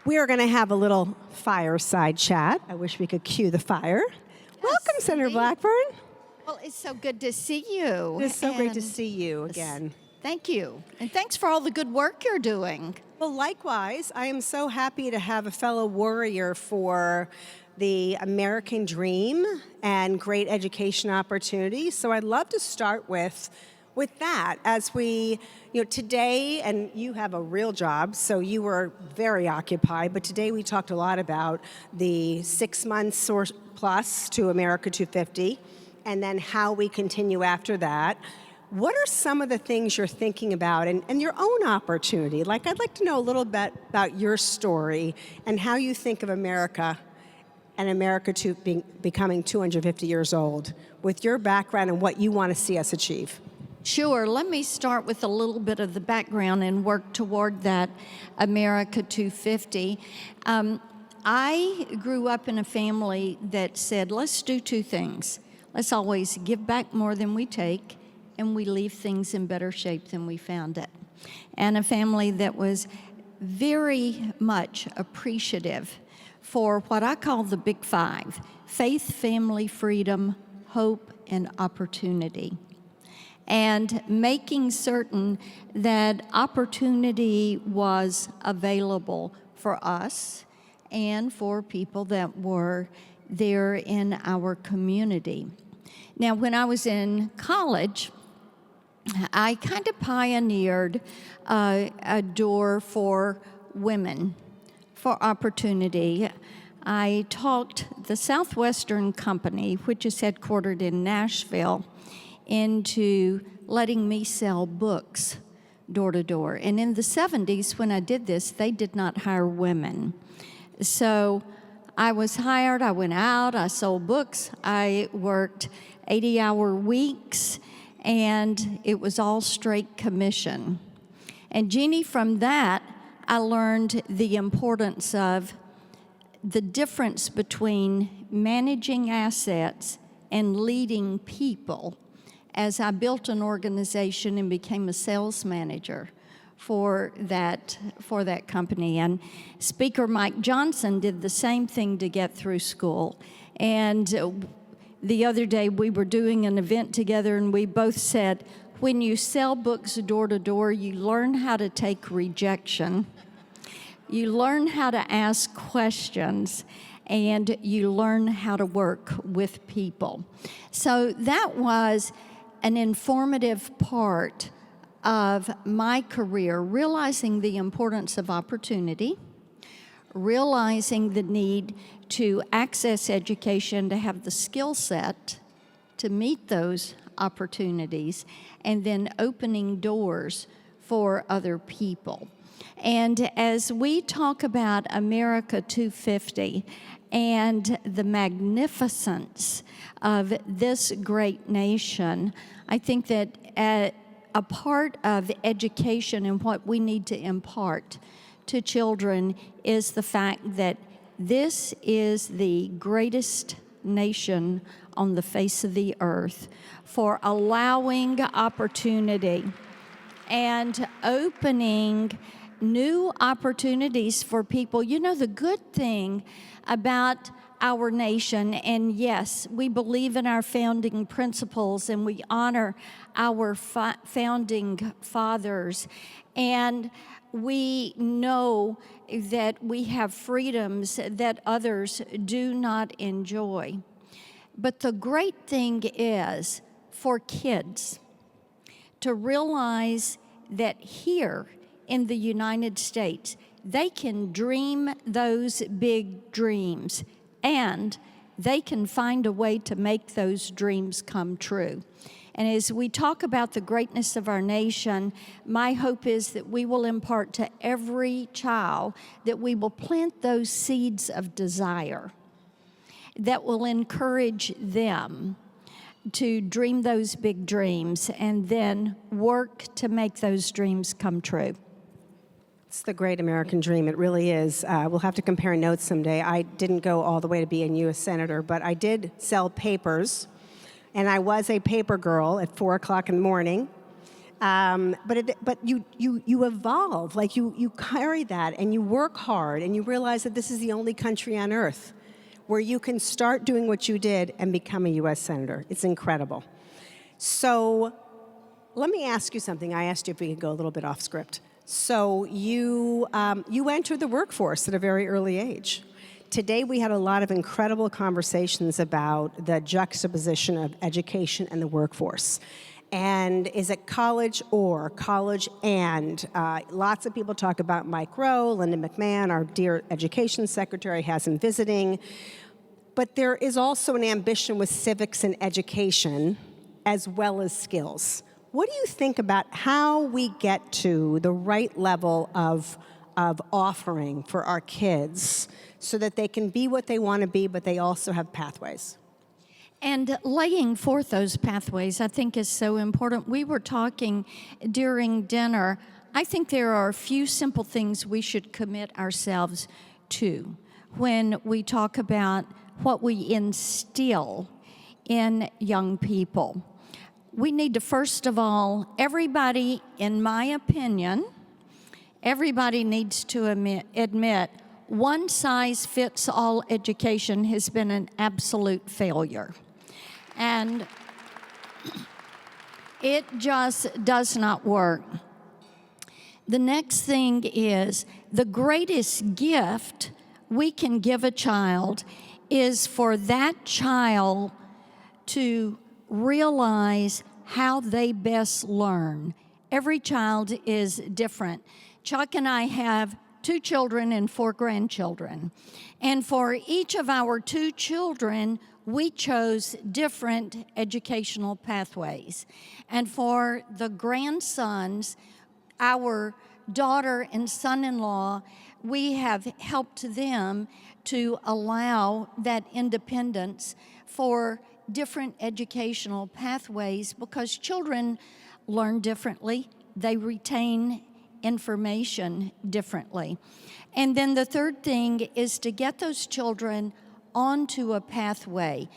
We are going to have a little fireside chat. I wish we could cue the fire. Welcome, Senator Blackburn. Well, it's so good to see you. It's so great to see you again. Thank you. And thanks for all the good work you're doing. Well, likewise, I am so happy to have a fellow warrior for the American dream and great education opportunities. So I'd love to start with that as we, today, and you have a real job, so you were very occupied, but today we talked a lot about the 6 months or plus to America 250, and then how we continue after that. What are some of the things you're thinking about and your own opportunity? I'd like to know a little bit about your story and how you think of America and America becoming 250 years old with your background and what you want to see us achieve. Sure. Let me start with a little bit of the background and work toward that America 250. I grew up in a family that said, let's do two things. Let's always give back more than we take, and we leave things in better shape than we found it. And a family that was very much appreciative for what I call the Big Five: faith, family, freedom, hope, and opportunity. And making certain that opportunity was available for us and for people that were there in our community. Now, when I was in college, I kind of pioneered a door for women, for opportunity. I talked the Southwestern Company, which is headquartered in Nashville, into letting me sell books door to door. And in the 70s, when I did this, they did not hire women. So I was hired, I went out, I sold books, I worked 80-hour weeks, and it was all straight commission. And Jeannie, from that, I learned the importance of the difference between managing assets and leading people, as I built an organization and became a sales manager for that company. And Speaker Mike Johnson did the same thing to get through school. And the other day we were doing an event together, and we both said, when you sell books door to door, you learn how to take rejection, you learn how to ask questions, and you learn how to work with people. So that was an informative part of my career, realizing the importance of opportunity, realizing the need to access education, to have the skill set to meet those opportunities, and then opening doors for other people. And as we talk about America 250 and the magnificence of this great nation, I think that a part of education and what we need to impart to children is the fact that this is the greatest nation on the face of the earth for allowing opportunity and opening new opportunities for people. You know, the good thing about our nation, and yes, we believe in our founding principles and we honor our founding fathers, and we know that we have freedoms that others do not enjoy. But the great thing is for kids to realize that here in the United States, they can dream those big dreams, and they can find a way to make those dreams come true. And as we talk about the greatness of our nation, my hope is that we will impart to every child, that we will plant those seeds of desire that will encourage them to dream those big dreams and then work to make those dreams come true. It's the great American dream. It really is. We'll have to compare notes someday. I didn't go all the way to being a U.S. Senator, but I did sell papers, and I was a paper girl at 4 o'clock in the morning. But you evolve, like you carry that and you work hard and you realize that this is the only country on earth where you can start doing what you did and become a U.S. Senator. It's incredible. So let me ask you something. I asked you if we could go a little bit off script. So you entered the workforce at a very early age. Today we had a lot of incredible conversations about the juxtaposition of education and the workforce. And is it college or college and? Lots of people talk about Mike Rowe, Linda McMahon, our dear education secretary, has him visiting. But there is also an ambition with civics and education as well as skills. What do you think about how we get to the right level of offering for our kids so that they can be what they want to be, but they also have pathways? And laying forth those pathways, I think, is so important. We were talking during dinner. I think there are a few simple things we should commit ourselves to when we talk about what we instill in young people. We need to, first of all, everybody, in my opinion, everybody needs to admit one-size-fits-all education has been an absolute failure. And it just does not work. The next thing is the greatest gift we can give a child is for that child to realize how they best learn. Every child is different. Chuck and I have 2 children and 4 grandchildren. And for each of our 2 children, we chose different educational pathways. And for the grandsons, our daughter and son-in-law, we have helped them to allow that independence for different educational pathways because children learn differently. They retain information differently. And then the third thing is to get those children onto a pathway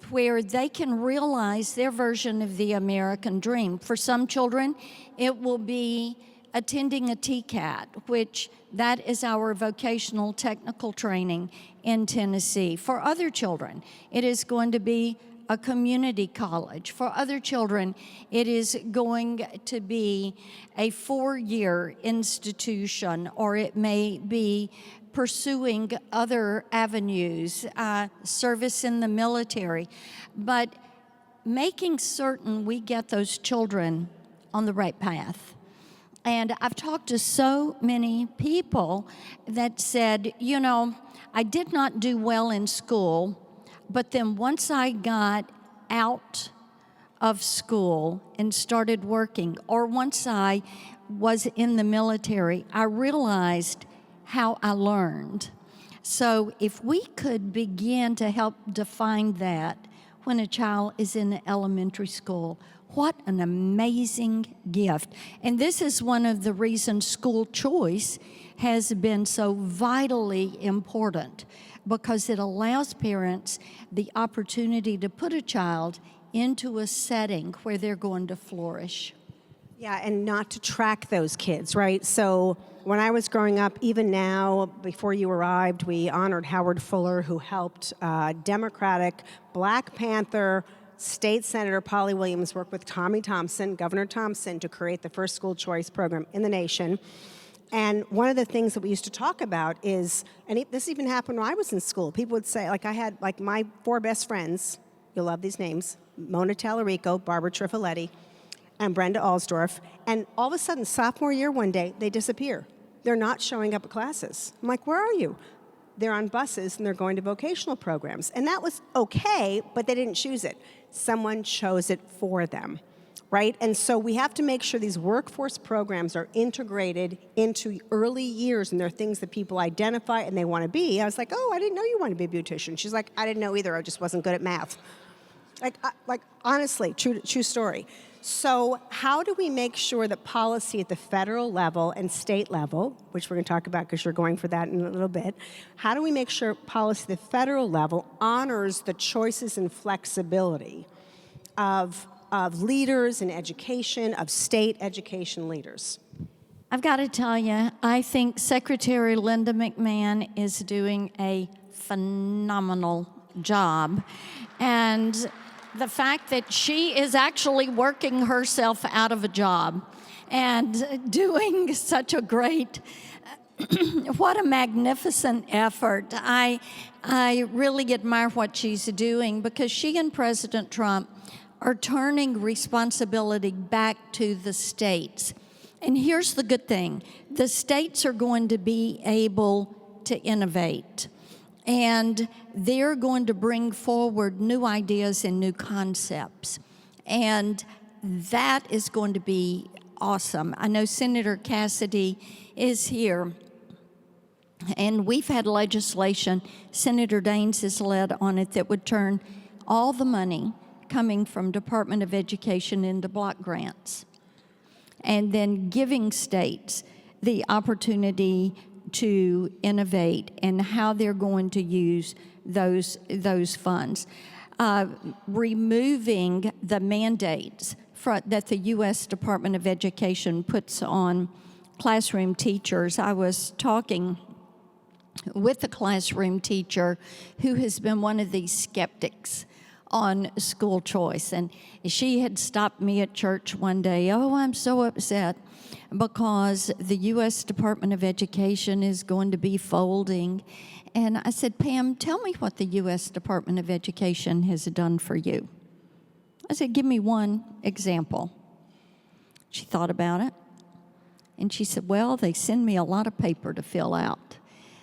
where they can realize their version of the American dream. For some children, it will be attending a TCAT, which that is our vocational technical training in Tennessee. For other children, it is going to be a community college. For other children, it is going to be a 4-year institution, or it may be pursuing other avenues, service in the military. But making certain we get those children on the right path. And I've talked to so many people that said, you know, I did not do well in school, but then once I got out of school and started working, or once I was in the military, I realized how I learned. So if we could begin to help define that when a child is in elementary school, what an amazing gift. And this is one of the reasons school choice has been so vitally important, because it allows parents the opportunity to put a child into a setting where they're going to flourish. Yeah, and not to track those kids, right? So when I was growing up, even now, before you arrived, we honored Howard Fuller, who helped Democratic Black Panther State Senator Polly Williams work with Tommy Thompson, Governor Thompson, to create the first school choice program in the nation. And one of the things that we used to talk about is, and this even happened when I was in school, people would say, like I had like my 4 best friends, you'll love these names, Mona Tallarico, Barbara Trifoletti, and Brenda Alsdorf, and all of a sudden, sophomore year one day, they disappear. They're not showing up at classes. I'm like, where are you? They're on buses and they're going to vocational programs. And that was okay, but they didn't choose it. Someone chose it for them, right? And so we have to make sure these workforce programs are integrated into early years, and they're things that people identify and they want to be. I was like, oh, I didn't know you wanted to be a beautician. She's like, I didn't know either. I just wasn't good at math. Like honestly, true story. So how do we make sure that policy at the federal level and state level, which we're going to talk about because you're going for that in a little bit, how do we make sure policy at the federal level honors the choices and flexibility of of leaders in education, of state education leaders? I've got to tell you, I think Secretary Linda McMahon is doing a phenomenal job. And the fact that she is actually working herself out of a job and doing such a great, what a magnificent effort. I really admire what she's doing, because she and President Trump are turning responsibility back to the states. And here's the good thing. The states are going to be able to innovate, and they're going to bring forward new ideas and new concepts. And that is going to be awesome. I know Senator Cassidy is here, and we've had legislation, Senator Daines has led on it, that would turn all the money coming from Department of Education into block grants, and then giving states the opportunity to innovate and how they're going to use those funds. Removing the mandates that the U.S. Department of Education puts on classroom teachers. I was talking with a classroom teacher who has been one of these skeptics on school choice. And she had stopped me at church one day. Oh, I'm so upset because the U.S. Department of Education is going to be folding. And I said, Pam, tell me what the U.S. Department of Education has done for you. I said, give me one example. She thought about it. And she said, well, they send me a lot of paper to fill out.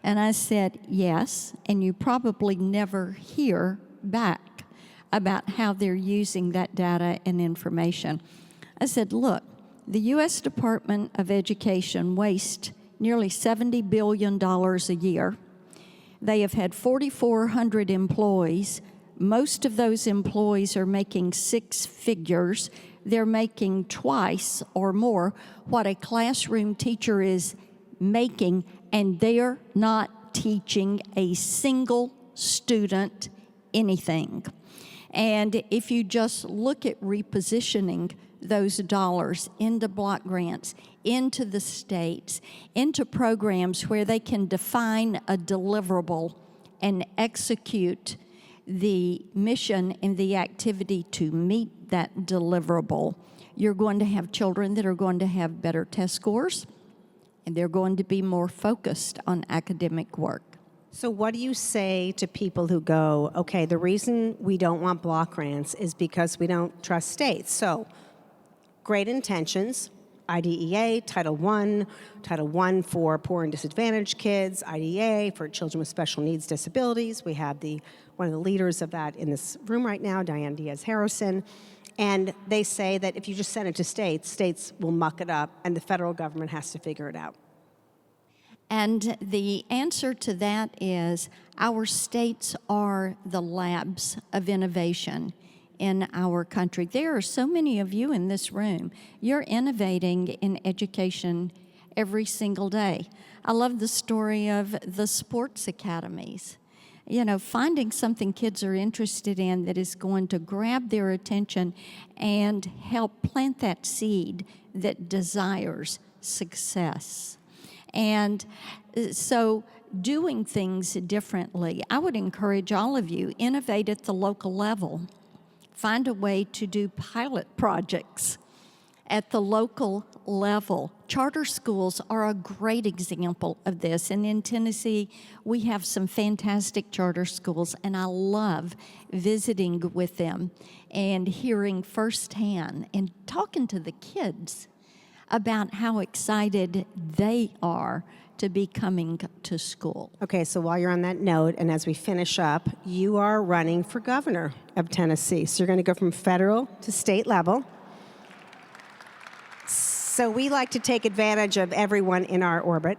And I said, yes, and you probably never hear back about how they're using that data and information. I said, look, the U.S. Department of Education wastes nearly $70 billion a year. They have had 4,400 employees. Most of those employees are making six figures. They're making twice or more what a classroom teacher is making, and they're not teaching a single student anything. And if you just look at repositioning those dollars into block grants, into the states, into programs where they can define a deliverable and execute the mission and the activity to meet that deliverable, you're going to have children that are going to have better test scores, and they're going to be more focused on academic work. So what do you say to people who go, okay, the reason we don't want block grants is because we don't trust states? So great intentions, IDEA, Title I for poor and disadvantaged kids, IDEA for children with special needs disabilities. We have one of the leaders of that in this room right now, Diane Diaz-Harrison. And they say that if you just send it to states, states will muck it up and the federal government has to figure it out. And the answer to that is our states are the labs of innovation in our country. There are so many of you in this room. You're innovating in education every single day. I love the story of the sports academies. You know, finding something kids are interested in that is going to grab their attention and help plant that seed that desires success. And so doing things differently, I would encourage all of you, innovate at the local level. Find a way to do pilot projects at the local level. Charter schools are a great example of this. And in Tennessee, we have some fantastic charter schools, and I love visiting with them and hearing firsthand and talking to the kids about how excited they are to be coming to school. Okay, so while you're on that note, and as we finish up, you are running for governor of Tennessee. So you're going to go from federal to state level. So we like to take advantage of everyone in our orbit.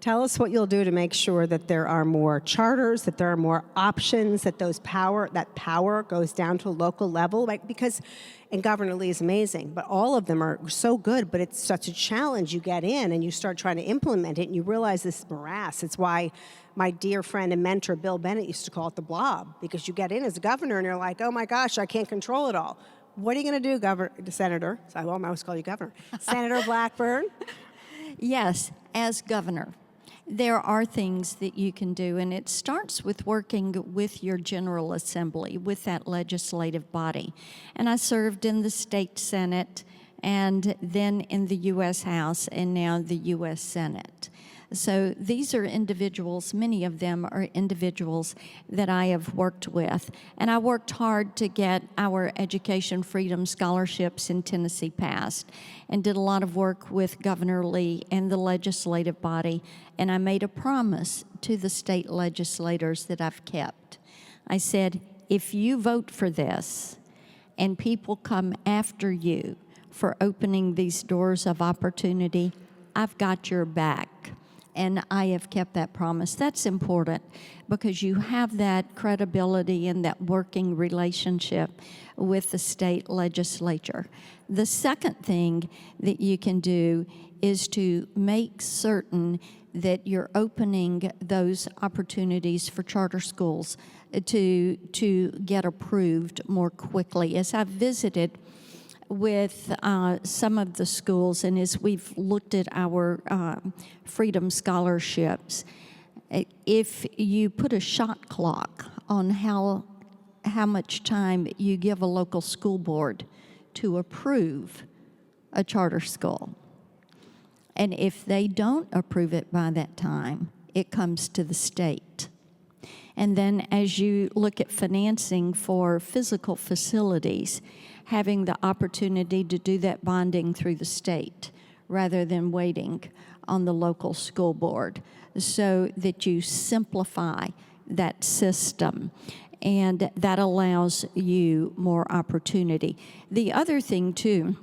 Tell us what you'll do to make sure that there are more charters, that there are more options, that that power goes down to a local level, right? Because, and Governor Lee is amazing, but all of them are so good, but it's such a challenge. You get in and you start trying to implement it and you realize this is morass. It's why my dear friend and mentor Bill Bennett used to call it the blob, because you get in as a governor and you're like, oh my gosh, I can't control it all. what are you going to do, Senator? So I will almost call you Governor. Senator Blackburn. Yes, as governor, there are things that you can do, and it starts with working with your General Assembly, with that legislative body. And I served in the state Senate, and then in the U.S. House, and now the U.S. Senate. So these are individuals, many of them are individuals that I have worked with. And I worked hard to get our Education Freedom Scholarships in Tennessee passed, and did a lot of work with Governor Lee and the legislative body. And I made a promise to the state legislators that I've kept. I said, if you vote for this and people come after you for opening these doors of opportunity, I've got your back. And I have kept that promise. That's important because you have that credibility and that working relationship with the state legislature. The second thing that you can do is to make certain that you're opening those opportunities for charter schools to get approved more quickly. As I've visited with some of the schools, and as we've looked at our Freedom Scholarships, if you put a shot clock on how much time you give a local school board to approve a charter school, and if they don't approve it by that time, it comes to the state. And then as you look at financing for physical facilities, having the opportunity to do that bonding through the state rather than waiting on the local school board, so that you simplify that system, and that allows you more opportunity. The other thing, too,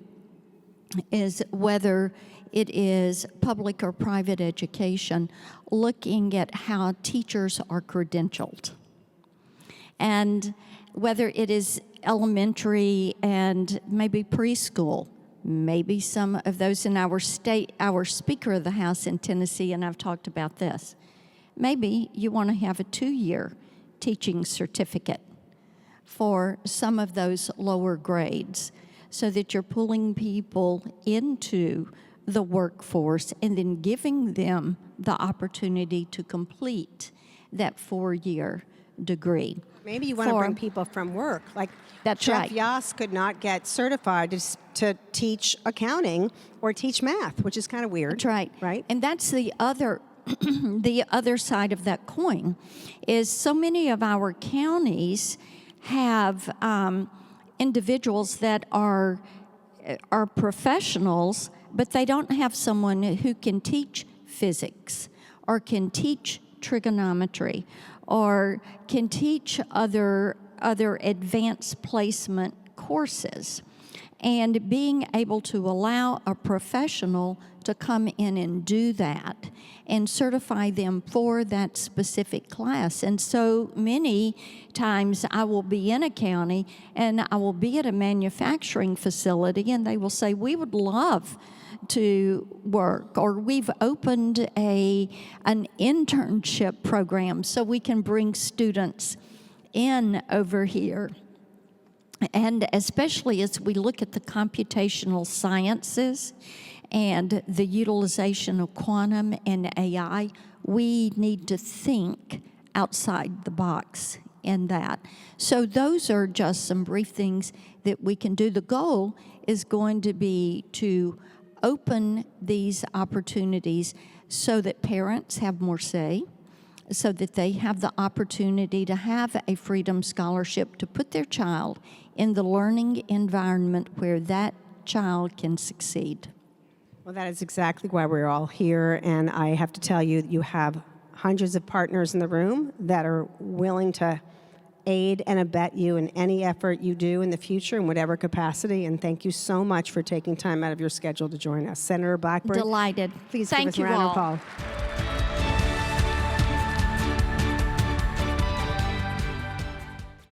is whether it is public or private education, looking at how teachers are credentialed. And whether it is elementary and maybe preschool, maybe some of those in our state, our Speaker of the House in Tennessee, and I've talked about this, maybe you want to have a 2-year teaching certificate for some of those lower grades so that you're pulling people into the workforce and then giving them the opportunity to complete that 4-year degree. Maybe you want to bring people from work. Like that's Chef right. Yass could not get certified to teach accounting or teach math, which is kind of weird. That's right. Right? And that's the other the other side of that coin, is so many of our counties have individuals that are professionals, but they don't have someone who can teach physics or can teach trigonometry or can teach other advanced placement courses. And being able to allow a professional to come in and do that and certify them for that specific class. And so many times I will be in a county and I will be at a manufacturing facility and they will say, we would love to work, or we've opened an internship program so we can bring students in over here. And especially as we look at the computational sciences and the utilization of quantum and AI, we need to think outside the box in that. So those are just some brief things that we can do. The goal is going to be to open these opportunities so that parents have more say, so that they have the opportunity to have a Freedom Scholarship to put their child in the learning environment where that child can succeed. Well, that is exactly why we're all here, and I have to tell you, you have hundreds of partners in the room that are willing to aid and abet you in any effort you do in the future in whatever capacity, and thank you so much for taking time out of your schedule to join us. Senator Blackburn. Delighted. Please Thank give us a you round of all. applause.